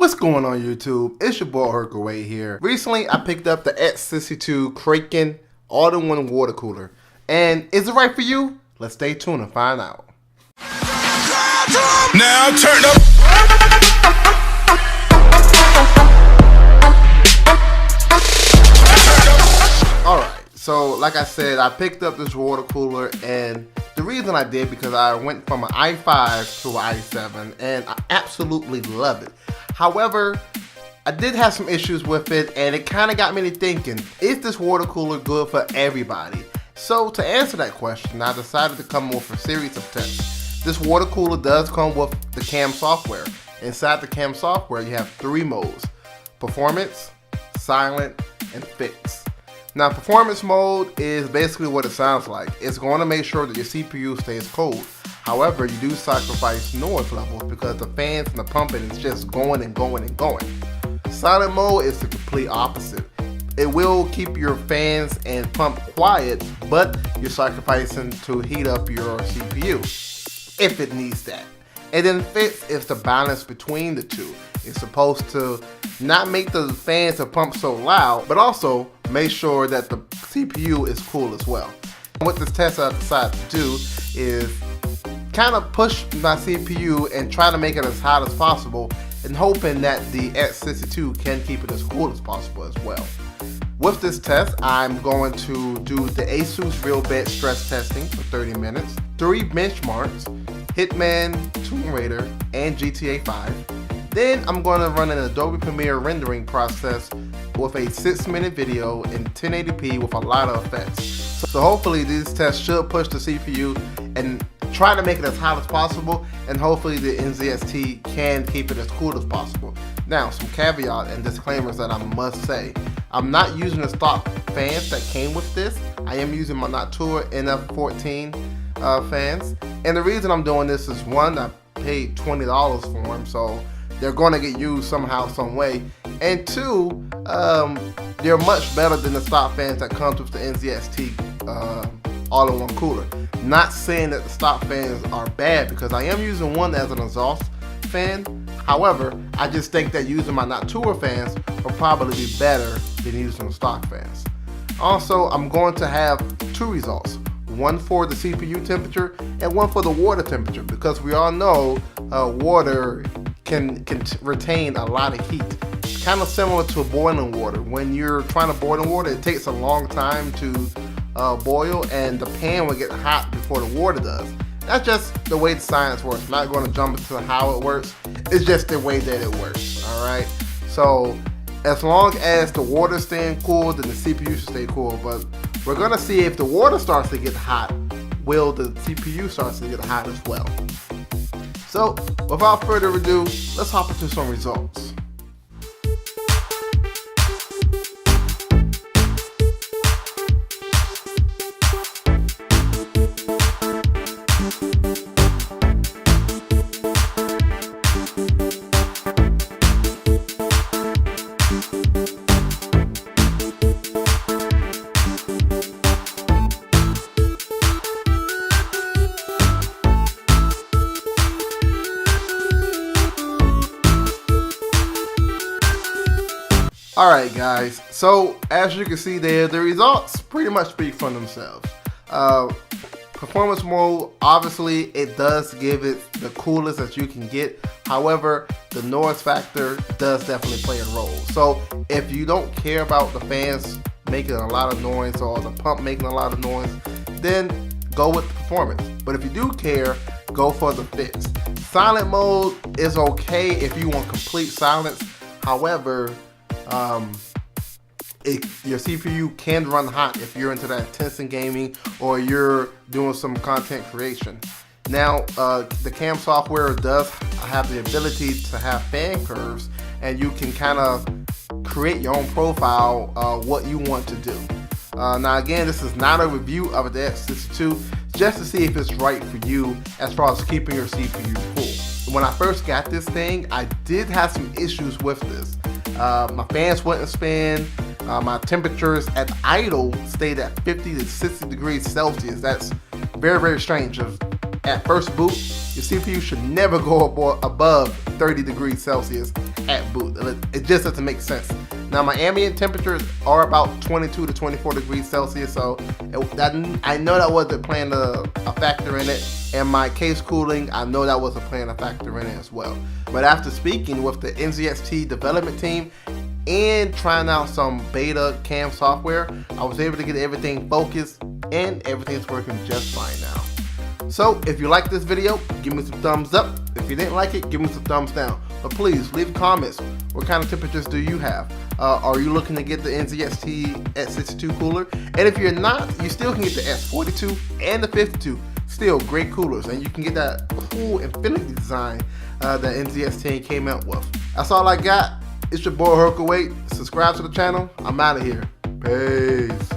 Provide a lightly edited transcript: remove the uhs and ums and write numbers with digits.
What's going on YouTube? It's your boy Herkaway here. Recently I picked up the NZXT Kraken all-in-one water cooler. And is it right for you? Let's stay tuned and find out. Now turn up. Alright, so like I said, I picked up this water cooler, and the reason I did because I went from an i5 to an i7 and I absolutely love it. However, I did have some issues with it, and it kind of got me to thinking, is this water cooler good for everybody? So to answer that question, I decided to come with a series of tests. This water cooler does come with the CAM software. Inside the CAM software, you have 3 modes: performance, silent, and fix. Now, performance mode is basically what it sounds like. It's going to make sure that your CPU stays cold. However, you do sacrifice noise levels because the fans and the pumping is just going and going and going. Silent mode is the complete opposite. It will keep your fans and pump quiet, but you're sacrificing to heat up your CPU if it needs that. And then fix is the balance between the two. It's supposed to not make the fans and pump so loud, but also make sure that the CPU is cool as well. What this test I decided to do is kind of push my CPU and try to make it as hot as possible, and hoping that the NZXT can keep it as cool as possible as well. With this test, I'm going to do the ASUS Real Bed stress testing for 30 minutes, 3 benchmarks, Hitman, Tomb Raider, and GTA 5. Then I'm going to run an Adobe Premiere rendering process with a 6-minute video in 1080p with a lot of effects. So hopefully these tests should push the CPU and try to make it as hot as possible, and hopefully the NZXT can keep it as cool as possible. Now, some caveat and disclaimers that I must say. I'm not using the stock fans that came with this. I am using my Natura NF14 fans. And the reason I'm doing this is, one, I paid $20 for them, so they're going to get used somehow, some way. And 2, they're much better than the stock fans that comes with the NZXT all-in-one cooler. Not saying that the stock fans are bad, because I am using one as an exhaust fan. However, I just think that using my Natura fans will probably be better than using the stock fans. Also, I'm going to have 2 results. One for the CPU temperature and one for the water temperature, because we all know water can retain a lot of heat. Kind of similar to boiling water. When you're trying to boil water, it takes a long time to boil, and the pan will get hot before the water does. That's just the way the science works. I'm not going to jump into how it works. It's just the way that it works. Alright? So as long as the water's staying cool, then the CPU should stay cool. But we're going to see if the water starts to get hot, will the CPU starts to get hot as well. So without further ado, let's hop into some results. Alright guys, so as you can see there, the results pretty much speak for themselves. Performance mode, obviously it does give it the coolest that you can get. However, the noise factor does definitely play a role. So if you don't care about the fans making a lot of noise or the pump making a lot of noise, then go with the performance. But if you do care, go for the fix. Silent mode is okay if you want complete silence. However, your CPU can run hot if you're into that intense in gaming or you're doing some content creation. Now, the CAM software does have the ability to have fan curves, and you can kind of create your own profile, what you want to do. Now again, this is not a review of the NZXT, just to see if it's right for you as far as keeping your CPU cool. When I first got this thing, I did have some issues with this. My fans wouldn't spin. My temperatures at idle stayed at 50 to 60 degrees Celsius. That's very, very strange. at first boot, your CPU should never go above 30 degrees Celsius at boot. It just doesn't make sense. Now my ambient temperatures are about 22 to 24 degrees Celsius, so I know that wasn't playing a factor in it. And my case cooling, I know that wasn't playing a factor in it as well. But after speaking with the NZXT development team and trying out some beta cam software, I was able to get everything focused and everything's working just fine now. So if you like this video, give me some thumbs up. If you didn't like it, give me some thumbs down. But please leave comments. What kind of temperatures do you have? Are you looking to get the NZXT S62 cooler? And if you're not, you still can get the S42 and the 52. Still great coolers, and you can get that cool infinity design that NZXT came out with. That's all I got. It's your boy Hercules. Subscribe to the channel. I'm out of here. Peace.